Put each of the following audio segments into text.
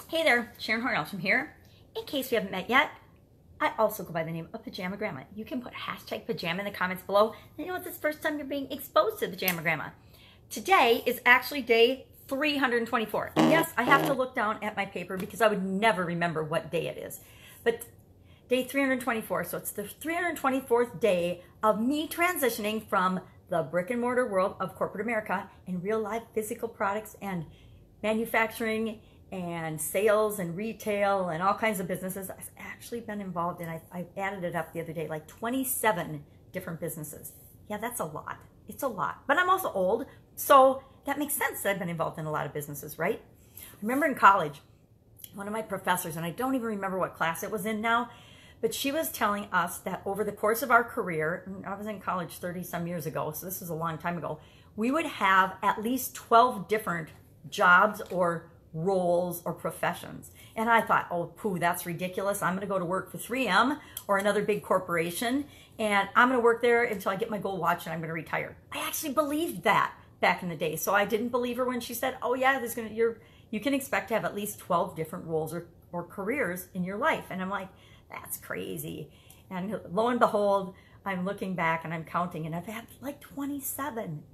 Hey there, Sharon Horne-Ellstrom here. In case we haven't met yet, I also go by the name of Pajama Grandma. You can put hashtag pajama in the comments below. And you know, it's the first time you're being exposed to Pajama Grandma. Today is actually day 324. And yes, I have to look down at my paper because I would never remember what day it is. But day 324, so it's the 324th day of me transitioning from the brick and mortar world of corporate America and real life physical products and manufacturing and sales and retail and all kinds of businesses. I've actually been involved in, I added it up the other day, like 27 different businesses. Yeah, that's a lot. It's a lot. But I'm also old, so that makes sense that I've been involved in a lot of businesses, right? I remember in college, one of my professors, and I don't even remember what class it was in now, but she was telling us that over the course of our career, I was in college 30 some years ago, so this is a long time ago, we would have at least 12 different jobs or roles or professions. And I thought, oh, pooh, that's ridiculous. I'm going to go to work for 3M or another big corporation, and I'm going to work there until I get my gold watch and I'm going to retire. I actually believed that back in the day. So I didn't believe her when she said, oh yeah, you can expect to have at least 12 different roles or careers in your life. And I'm like, that's crazy. And lo and behold, I'm looking back and I'm counting, and I've had like 27.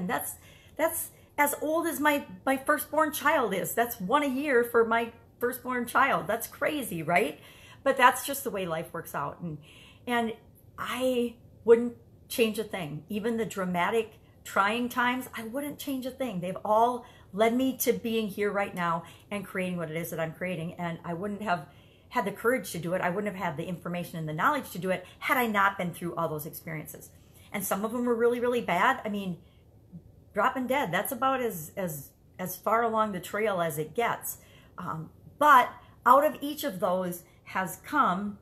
That's as old as my firstborn child is. That's one a year for my firstborn child. That's crazy, right? But that's just the way life works out. And I wouldn't change a thing. Even the dramatic, trying times, I wouldn't change a thing. They've all led me to being here right now and creating what it is that I'm creating. And I wouldn't have had the courage to do it. I wouldn't have had the information and the knowledge to do it had I not been through all those experiences. And some of them were really, really bad. I mean, dropping dead, that's about as far along the trail as it gets. But out of each of those has come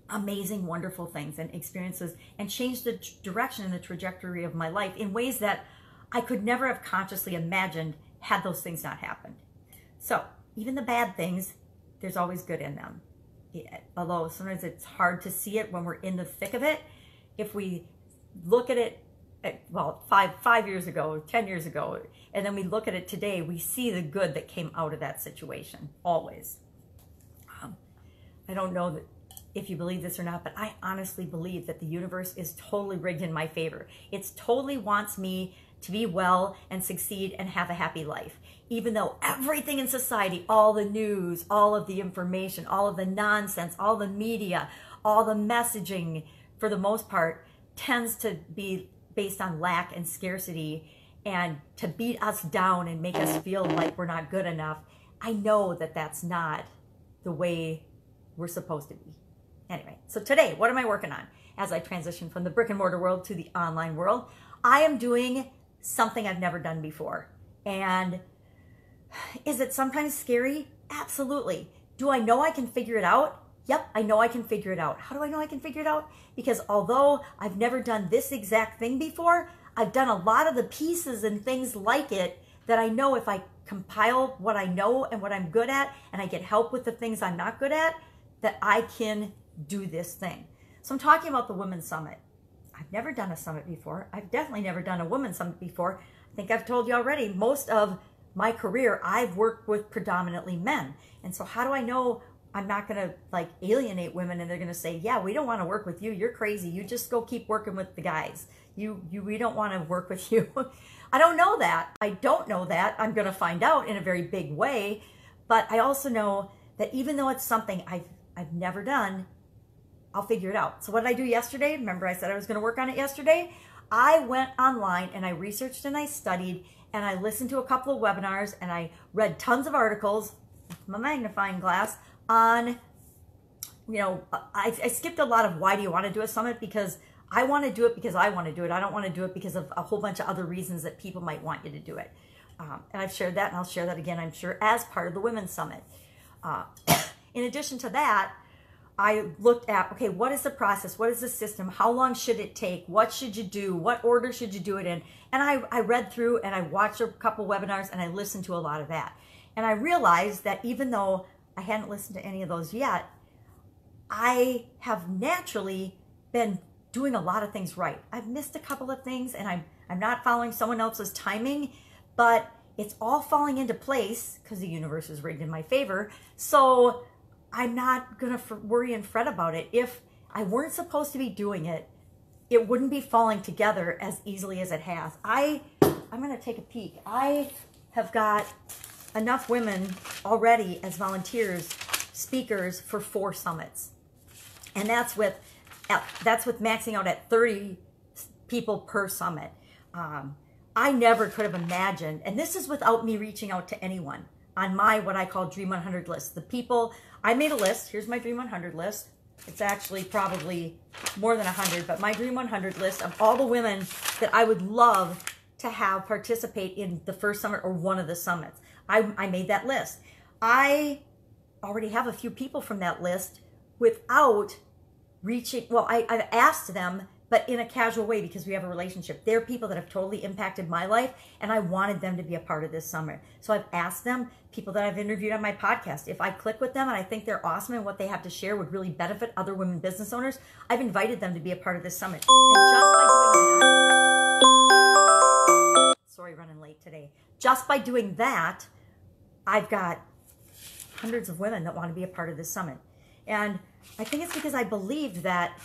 amazing, wonderful things and experiences, and changed the direction and the trajectory of my life in ways that I could never have consciously imagined had those things not happened. So even the bad things, there's always good in them. Although sometimes it's hard to see it when we're in the thick of it. If we look at it, well, five years ago, 10 years ago, and then we look at it today, we see the good that came out of that situation, always. I don't know that if you believe this or not, but I honestly believe that the universe is totally rigged in my favor. It totally wants me to be well and succeed and have a happy life. Even though everything in society, all the news, all of the information, all of the nonsense, all the media, all the messaging, for the most part, tends to be based on lack and scarcity and to beat us down and make us feel like we're not good enough. I know that that's not the way we're supposed to be. Anyway, so today, what am I working on? As I transition from the brick and mortar world to the online world, I am doing something I've never done before. And is it sometimes scary? Absolutely. Do I know I can figure it out? Yep, I know I can figure it out. How do I know I can figure it out? Because although I've never done this exact thing before, I've done a lot of the pieces and things like it that I know if I compile what I know and what I'm good at, and I get help with the things I'm not good at, that I can do this thing. So I'm talking about the Women's Summit. I've never done a summit before. I've definitely never done a Women's Summit before. I think I've told you already, most of my career, I've worked with predominantly men. And so how do I know I'm not going to like alienate women and they're going to say, yeah, we don't want to work with you. You're crazy. You just go keep working with the guys. We don't want to work with you. I don't know that. I don't know that. I'm going to find out in a very big way. But I also know that even though it's something I've never done, I'll figure it out. So what did I do yesterday? Remember I said I was going to work on it yesterday? I went online and I researched and I studied and I listened to a couple of webinars and I read tons of articles with my magnifying glass on, you know, I skipped a lot of why do you want to do a summit, because I want to do it because I want to do it. I don't want to do it because of a whole bunch of other reasons that people might want you to do it. And I've shared that, and I'll share that again, I'm sure, as part of the Women's Summit. In addition to that, I looked at, okay, what is the process? What is the system? How long should it take? What should you do? What order should you do it in? And I read through and I watched a couple webinars and I listened to a lot of that. And I realized that even though I hadn't listened to any of those yet, I have naturally been doing a lot of things right. I've missed a couple of things and I'm not following someone else's timing, but it's all falling into place because the universe is rigged in my favor. So I'm not going to worry and fret about it. If I weren't supposed to be doing it, it wouldn't be falling together as easily as it has. I'm going to take a peek. I have got enough women already as volunteers, speakers for 4 summits. And that's with maxing out at 30 people per summit. I never could have imagined, and this is without me reaching out to anyone on my, what I call Dream 100 list. The people, I made a list. Here's my Dream 100 list. It's actually probably more than 100, but my Dream 100 list of all the women that I would love to have participate in the first summit or one of the summits. I made that list. I already have a few people from that list without reaching, well, I've asked them, but in a casual way because we have a relationship. They're people that have totally impacted my life, and I wanted them to be a part of this summit. So I've asked them, people that I've interviewed on my podcast, if I click with them and I think they're awesome and what they have to share would really benefit other women business owners, I've invited them to be a part of this summit. And just by doing that, sorry, running late today. Just by doing that, I've got hundreds of women that want to be a part of this summit. And I think it's because I believed that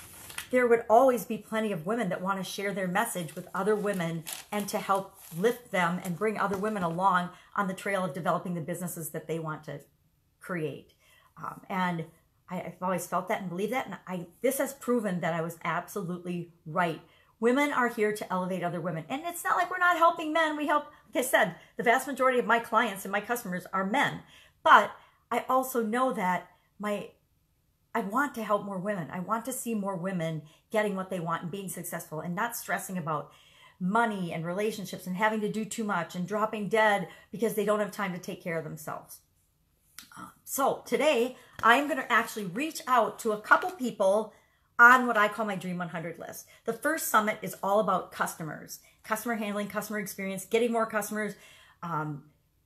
there would always be plenty of women that want to share their message with other women and to help lift them and bring other women along on the trail of developing the businesses that they want to create. And I've always felt that and believed that. And this has proven that I was absolutely right. Women are here to elevate other women. And it's not like we're not helping men. We help, like I said, the vast majority of my clients and my customers are men. But I also know that I want to help more women. I want to see more women getting what they want and being successful and not stressing about money and relationships and having to do too much and dropping dead because they don't have time to take care of themselves. So today, I'm going to actually reach out to a couple people on what I call my Dream 100 list. The first summit is all about customers, customer handling, customer experience, getting more customers,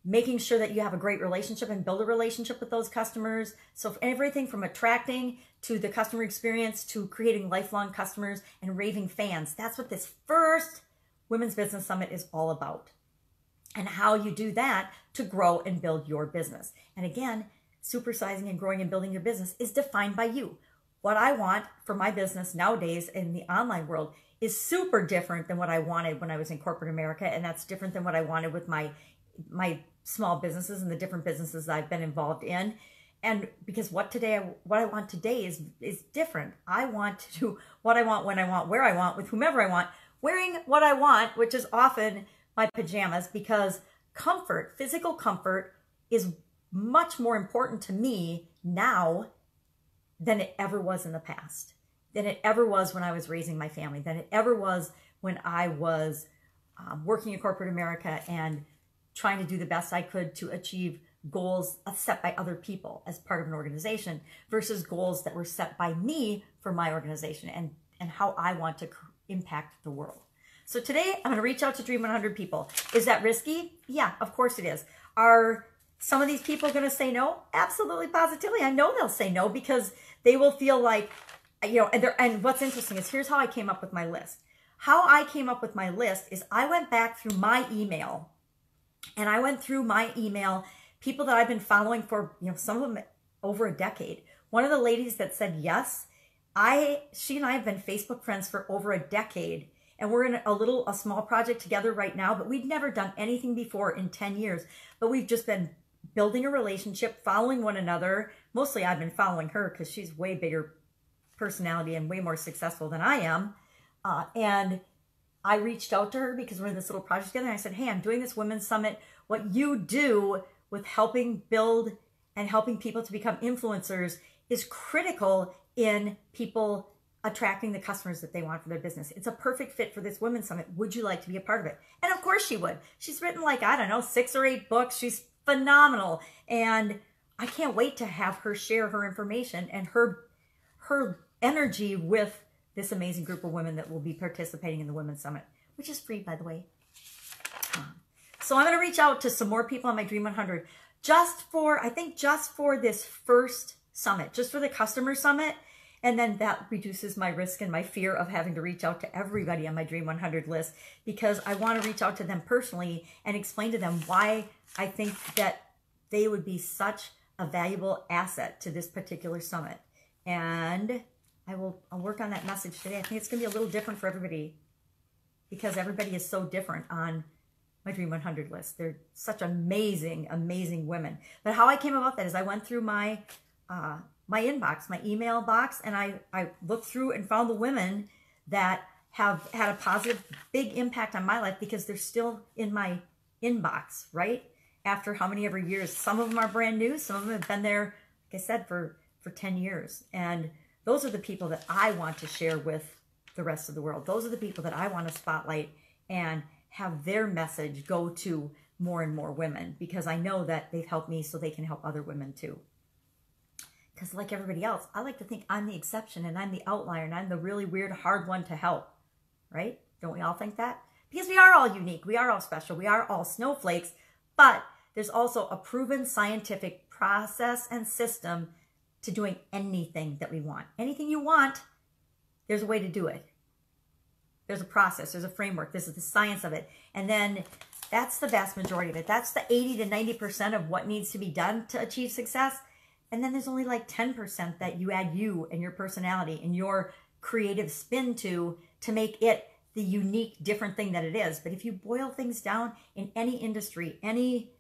making sure that you have a great relationship and build a relationship with those customers. So everything from attracting to the customer experience to creating lifelong customers and raving fans. That's what this first Women's Business Summit is all about. And how you do that to grow and build your business. And again, supersizing and growing and building your business is defined by you. What I want for my business nowadays in the online world is super different than what I wanted when I was in corporate America. And that's different than what I wanted with my small businesses and the different businesses I've been involved in. And because what I want today is different. I want to do what I want, when I want, where I want, with whomever I want, wearing what I want, which is often my pajamas, because comfort, physical comfort, is much more important to me now than it ever was in the past, than it ever was when I was raising my family, than it ever was when I was working in corporate America and trying to do the best I could to achieve goals set by other people as part of an organization versus goals that were set by me for my organization and how I want to impact the world. So today I'm going to reach out to Dream 100 people. Is that risky? Yeah, of course it is. Are some of these people going to say no? Absolutely, positively. I know they'll say no because they will feel like, and what's interesting is here's how I came up with my list. How I came up with my list is I went back through my email. And I went through my email, people that I've been following for, some of them over a decade. One of the ladies that said yes, she and I have been Facebook friends for over a decade. And we're in a small project together right now, but we'd never done anything before in 10 years. But we've just been building a relationship, following one another. Mostly I've been following her because she's way bigger personality and way more successful than I am. And I reached out to her because we're in this little project together. And I said, hey, I'm doing this Women's Summit. What you do with helping build and helping people to become influencers is critical in people attracting the customers that they want for their business. It's a perfect fit for this Women's Summit. Would you like to be a part of it? And of course she would. She's written 6 or 8 books. She's phenomenal. And I can't wait to have her share her information and her energy with this amazing group of women that will be participating in the Women's Summit, which is free, by the way. So I'm going to reach out to some more people on my Dream 100 just for this first summit, just for the customer summit. And then that reduces my risk and my fear of having to reach out to everybody on my Dream 100 list, because I want to reach out to them personally and explain to them why I think that they would be such a valuable asset to this particular summit. And I'll work on that message today. I think it's going to be a little different for everybody, because everybody is so different on my Dream 100 list. They're such amazing, amazing women. But how I came about that is I went through my inbox, my email box, and I looked through and found the women that have had a positive, big impact on my life, because they're still in my inbox, right? After how many ever years. Some of them are brand new. Some of them have been there, like I said, for 10 years. And those are the people that I want to share with the rest of the world. Those are the people that I want to spotlight and have their message go to more and more women, because I know that they've helped me so they can help other women too. Because like everybody else, I like to think I'm the exception and I'm the outlier and I'm the really weird, hard one to help, right? Don't we all think that? Because we are all unique. We are all special. We are all snowflakes. But there's also a proven scientific process and system to doing anything that we want. Anything you want, there's a way to do it. There's a process. There's a framework. This is the science of it. And then that's the vast majority of it. That's the 80 to 90% of what needs to be done to achieve success. And then there's only like 10% that you add you and your personality and your creative spin to make it the unique, different thing that it is. But if you boil things down in any industry, any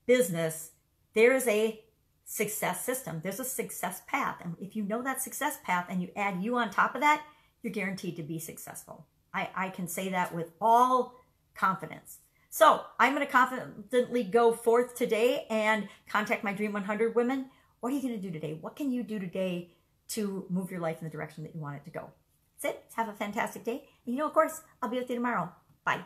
business, there is a success system. There's a success path. And if you know that success path and you add you on top of that, you're guaranteed to be successful. I can say that with all confidence. So I'm going to confidently go forth today and contact my Dream 100 women. What are you going to do today? What can you do today to move your life in the direction that you want it to go? That's it. Have a fantastic day. And of course, I'll be with you tomorrow. Bye.